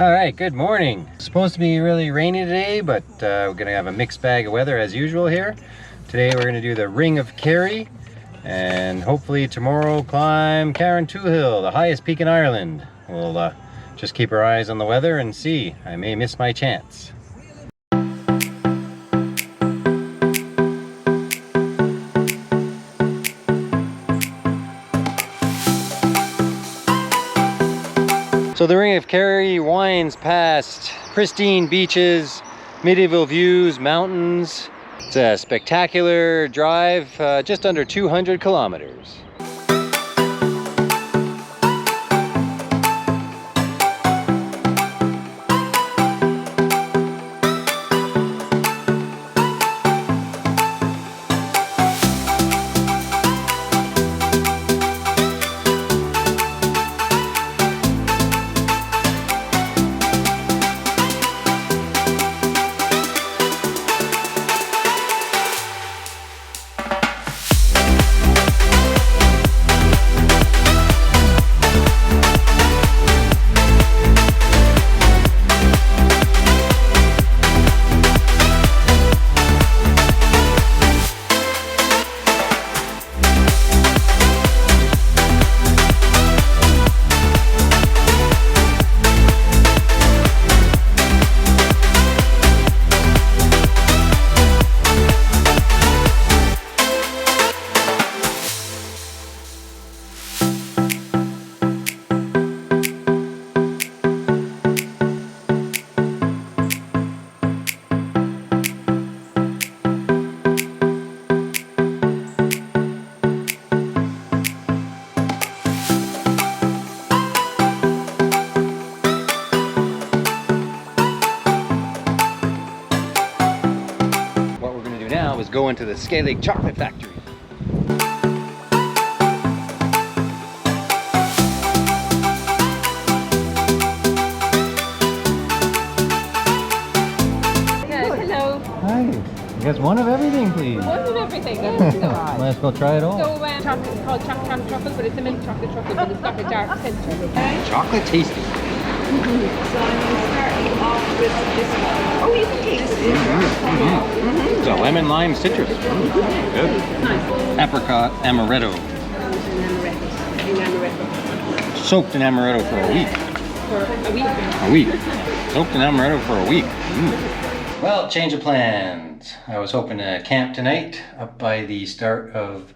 All right, good morning. It's supposed to be really rainy today, but we're gonna have a mixed bag of weather as usual here. Today we're gonna do the Ring of Kerry, and hopefully tomorrow climb Carrauntoohil, the highest peak in Ireland. We'll just keep our eyes on the weather and see. I may miss my chance. So the Ring of Kerry winds past pristine beaches, medieval views, mountains. It's a spectacular drive, just under 200 kilometers. Now is go into the Skellig chocolate factory. Hello. Hi. You guys one of everything, please. One of everything. Might as well try it all. So chocolate is called chocolate truffle, but it's a milk chocolate truffle, but it's got a dark centre. Chocolate tasty. So I'm starting off with this one. Oh, you can taste it. It's a lemon lime citrus. Good. Nice. Apricot amaretto. Soaked in amaretto for a week. For a week. A week. Soaked in amaretto for a week. Well, change of plans. I was hoping to camp tonight up by the start of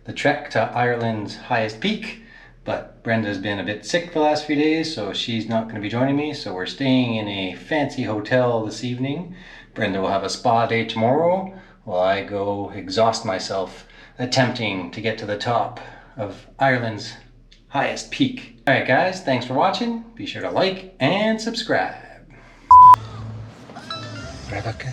the trek to Ireland's highest peak. But Brenda's been a bit sick the last few days, so she's not going to be joining me. So we're staying in a fancy hotel this evening. Brenda will have a spa day tomorrow, while I go exhaust myself attempting to get to the top of Ireland's highest peak. All right, guys, thanks for watching. Be sure to like and subscribe. Rebecca.